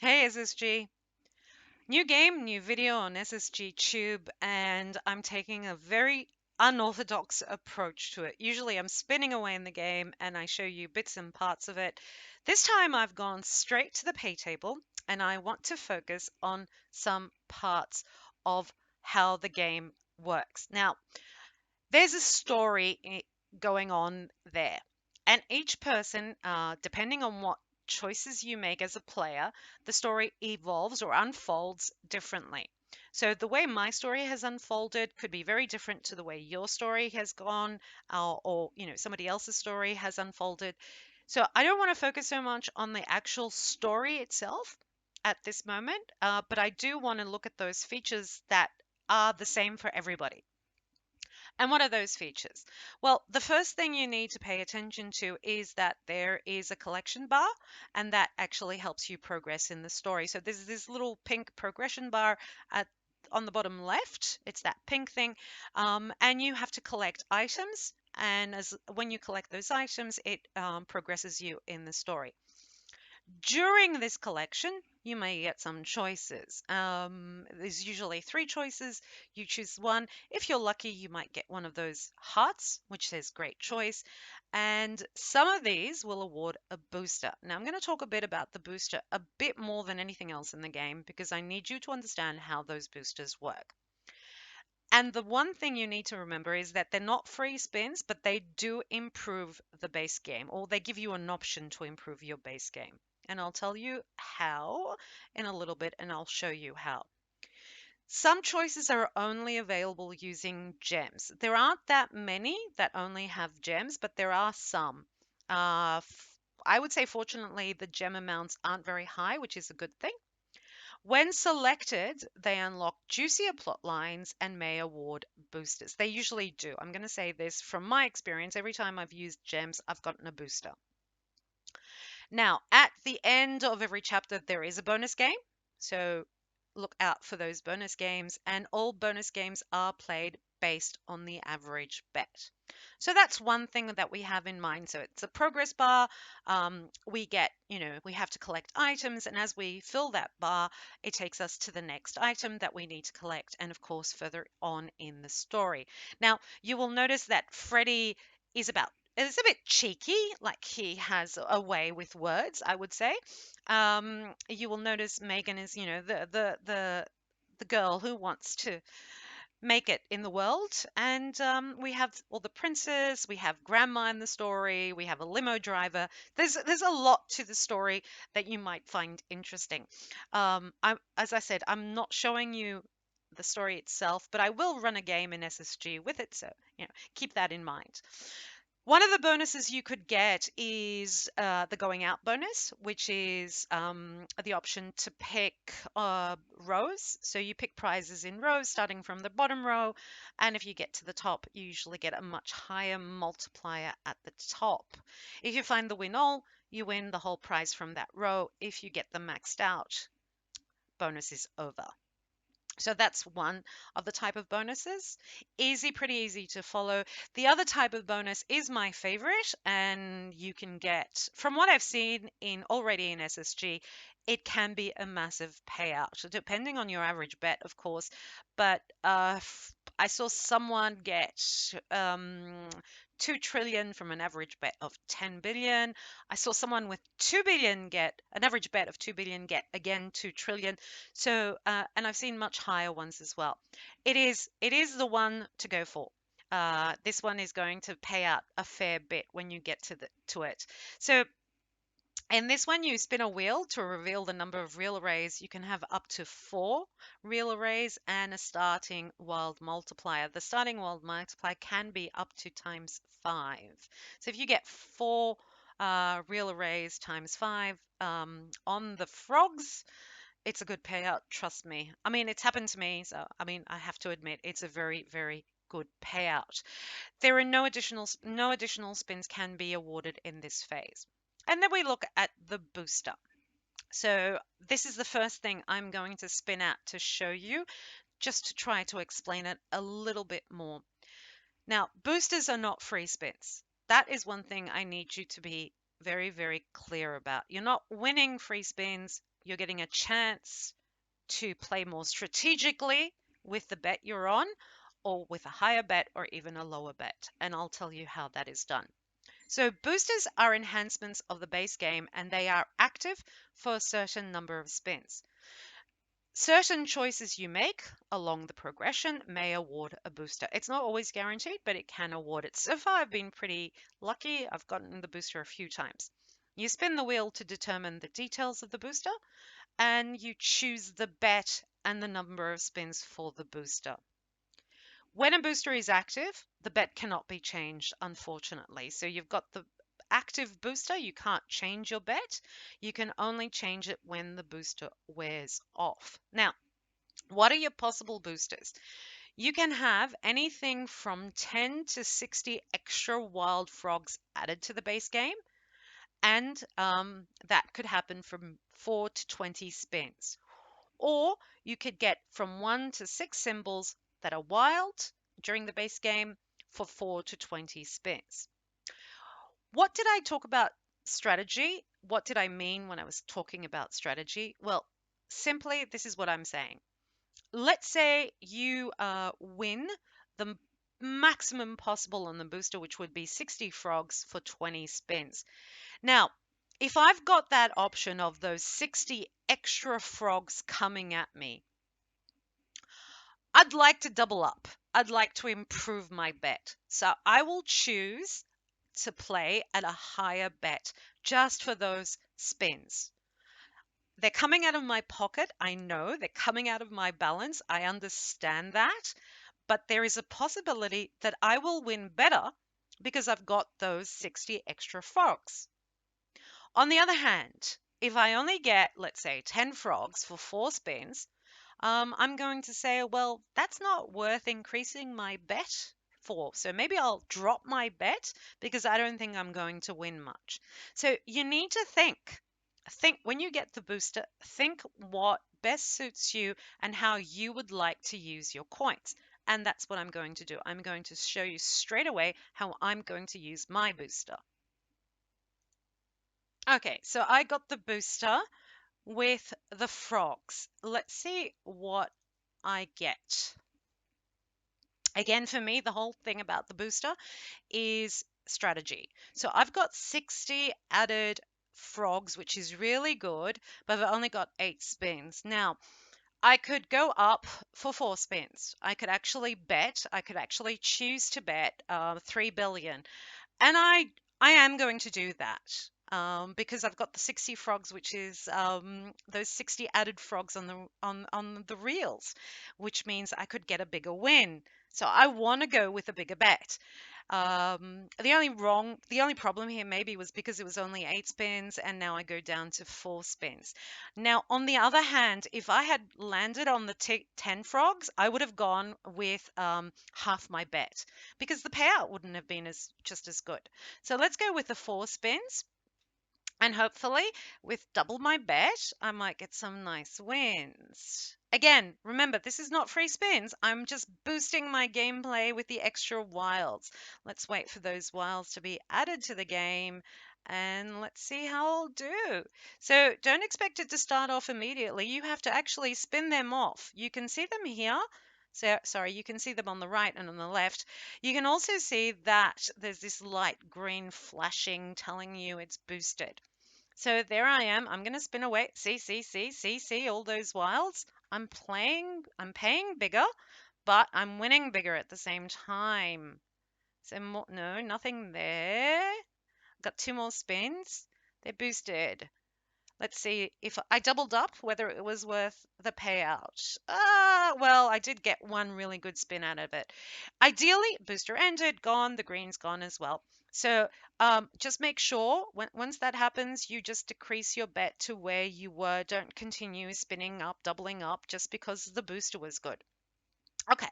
Hey SSG, new game, new video on SSG Tube, and I'm taking a very unorthodox approach to it. Usually I'm spinning away in the game and I show you bits and parts of it. This time I've gone straight to the pay table and I want to focus on some parts of how the game works. Now, there's a story going on there. And each person, depending on what choices you make as a player, the story evolves or unfolds differently. So the way my story has unfolded could be very different to the way your story has gone, or somebody else's story has unfolded. So I don't want to focus so much on the actual story itself at this moment, but I do want to look at those features that are the same for everybody. And what are those features? Well, the first thing you need to pay attention to is that there is a collection bar, and that actually helps you progress in the story. So there's this little pink progression bar at on the bottom left. It's that pink thing, and you have to collect items. And as when you collect those items, it progresses you in the story. During this collection, you may get some choices. There's usually three choices. You choose one. If you're lucky, you might get one of those hearts, which says great choice. And some of these will award a booster. Now, I'm going to talk a bit about the booster a bit more than anything else in the game because I need you to understand how those boosters work. And the one thing you need to remember is that they're not free spins, but they do improve the base game, or they give you an option to improve your base game. And I'll tell you how in a little bit, and I'll show you how. Some choices are only available using gems. There aren't that many that only have gems, but there are some. I would say, fortunately, the gem amounts aren't very high, which is a good thing. When selected, they unlock juicier plot lines and may award boosters. They usually do. I'm going to say this from my experience. Every time I've used gems, I've gotten a booster. Now, at the end of every chapter, there is a bonus game. So look out for those bonus games. And all bonus games are played based on the average bet. So that's one thing that we have in mind. So it's a progress bar. We have to collect items. And as we fill that bar, it takes us to the next item that we need to collect. And of course, further on in the story. Now, you will notice that Freddy is about it's a bit cheeky, like he has a way with words, I would say. You will notice Megan is, the girl who wants to make it in the world, and we have all the princes, we have grandma in the story, we have a limo driver. There's a lot to the story that you might find interesting. As I said, I'm not showing you the story itself, but I will run a game in SSG with it, so keep that in mind. One of the bonuses you could get is the going out bonus, which is the option to pick rows. So you pick prizes in rows starting from the bottom row, and if you get to the top, you usually get a much higher multiplier at the top. If you find the win all, you win the whole prize from that row. If you get the maxed out, bonus is over. So that's one of the type of bonuses. Easy, pretty easy to follow. The other type of bonus is my favorite, and you can get, from what I've seen in already in SSG, it can be a massive payout, depending on your average bet, of course. But I saw someone get 2 trillion from an average bet of 10 billion. I saw someone with 2 billion get an average bet of 2 billion get again 2 trillion. So, and I've seen much higher ones as well. It is the one to go for. This one is going to pay out a fair bit when you get to it. So in this one, you spin a wheel to reveal the number of real arrays. You can have up to 4 real arrays and a starting world multiplier. The starting world multiplier can be up to times 5. So if you get 4 real arrays times 5 on the frogs, it's a good payout, trust me. I mean, it's happened to me, so I mean, I have to admit it's a very, very good payout. There are no additional spins can be awarded in this phase. And then we look at the booster. So this is the first thing I'm going to spin out to show you, just to try to explain it a little bit more. Now, boosters are not free spins. That is one thing I need you to be very, very clear about. You're not winning free spins You're getting a chance to play more strategically with the bet you're on, or with a higher bet or even a lower bet. And I'll tell you how that is done. So, boosters are enhancements of the base game and they are active for a certain number of spins. Certain choices you make along the progression may award a booster. It's not always guaranteed, but it can award it. So far, I've been pretty lucky. I've gotten the booster a few times. You spin the wheel to determine the details of the booster, and you choose the bet and the number of spins for the booster. When a booster is active, the bet cannot be changed, unfortunately. So you've got the active booster, you can't change your bet. You can only change it when the booster wears off. Now, what are your possible boosters? You can have anything from 10 to 60 extra wild frogs added to the base game, and that could happen from 4 to 20 spins. Or you could get from 1 to 6 symbols that are wild during the base game for 4 to 20 spins. What did I talk about strategy? What did I mean when I was talking about strategy? Well, simply, this is what I'm saying. Let's say you win the maximum possible on the booster, which would be 60 frogs for 20 spins. Now, if I've got that option of those 60 extra frogs coming at me, I'd like to double up. I'd like to improve my bet. So I will choose to play at a higher bet just for those spins. They're coming out of my pocket. I know they're coming out of my balance. I understand that. But there is a possibility that I will win better because I've got those 60 extra frogs. On the other hand, if I only get, let's say, 10 frogs for 4 spins, I'm going to say, well, that's not worth increasing my bet for. So maybe I'll drop my bet because I don't think I'm going to win much. So you need to think. Think when you get the booster, think what best suits you and how you would like to use your coins. And that's what I'm going to do. I'm going to show you straight away how I'm going to use my booster. Okay, so I got the booster with the frogs. Let's see what I get. Again, for me, the whole thing about the booster is strategy. So I've got 60 added frogs, which is really good, but I've only got 8 spins. Now, I could go up for 4 spins. I could actually bet, I could actually choose to bet 3 billion. And I am going to do that because I've got the 60 frogs, which is those 60 added frogs on the reels, which means I could get a bigger win. So I want to go with a bigger bet. The only problem here maybe was because it was only 8 spins and now I go down to 4 spins. Now, on the other hand, if I had landed on the 10 frogs, I would have gone with half my bet because the payout wouldn't have been just as good. So let's go with the 4 spins. And hopefully, with double my bet, I might get some nice wins. Again, remember, this is not free spins. I'm just boosting my gameplay with the extra wilds. Let's wait for those wilds to be added to the game and let's see how I'll do. So don't expect it to start off immediately. You have to actually spin them off. You can see them here. So, sorry, you can see them on the right and on the left. You can also see that there's this light green flashing telling you it's boosted. So there I am. I'm going to spin away. See, all those wilds. I'm paying bigger, but I'm winning bigger at the same time. So no, nothing there. Got 2 more spins. They're boosted. Let's see if I doubled up, whether it was worth the payout. Well, I did get one really good spin out of it. Ideally, booster ended, gone, the green's gone as well. So just make sure once that happens, you just decrease your bet to where you were. Don't continue spinning up, doubling up just because the booster was good. Okay,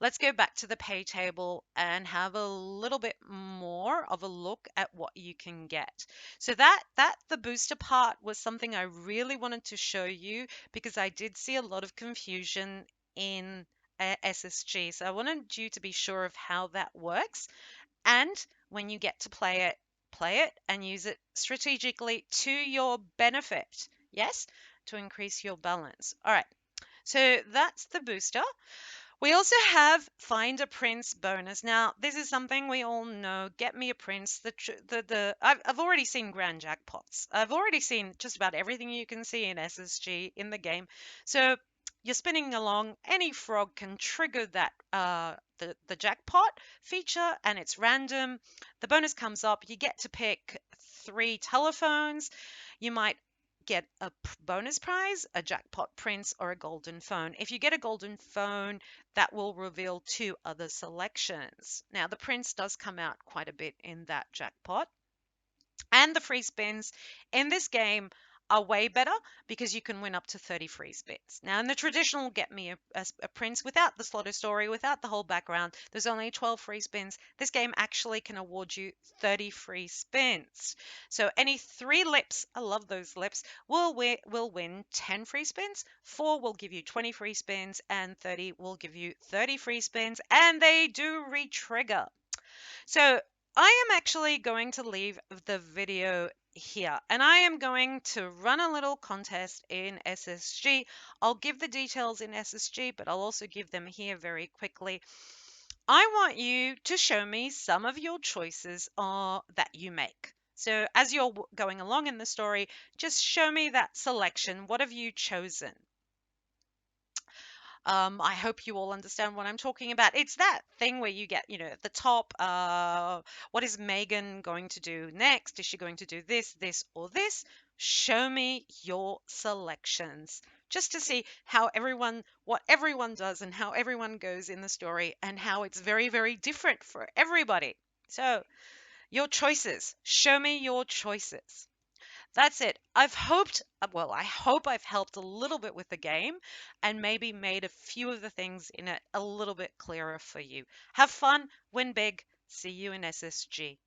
let's go back to the pay table and have a little bit more of a look at what you can get. So that the booster part was something I really wanted to show you because I did see a lot of confusion in SSG. So I wanted you to be sure of how that works. And when you get to play it and use it strategically to your benefit. Yes, to increase your balance. All right. So that's the booster. We also have Find a Prince bonus. Now, this is something we all know. Get me a prince. I've already seen grand jackpots. I've already seen just about everything you can see in SSG in the game. So you're spinning along. Any frog can trigger that the jackpot feature, and it's random. The bonus comes up. You get to pick 3 telephones. You might get a bonus prize, a jackpot prince, or a golden phone. If you get a golden phone, that will reveal 2 other selections. Now, the prince does come out quite a bit in that jackpot. And the free spins in this game are way better because you can win up to 30 free spins. Now, in the traditional Get Me a Prince, without the Slotter story, without the whole background, there's only 12 free spins. This game actually can award you 30 free spins. So any 3 lips, I love those lips, will win 10 free spins. 4 will give you 20 free spins, and 30 will give you 30 free spins, and they do re-trigger. So I am actually going to leave the video here, and I am going to run a little contest in SSG. I'll give the details in SSG, but I'll also give them here very quickly. I want you to show me some of your choices that you make. So as you're going along in the story, just show me that selection. What have you chosen? I hope you all understand what I'm talking about. It's that thing where you get, at the top, what is Megan going to do next? Is she going to do this, this, or this? Show me your selections just to see what everyone does and how everyone goes in the story and how it's very, very different for everybody. So, your choices. Show me your choices. That's it. I hope I've helped a little bit with the game and maybe made a few of the things in it a little bit clearer for you. Have fun, win big. See you in SSG.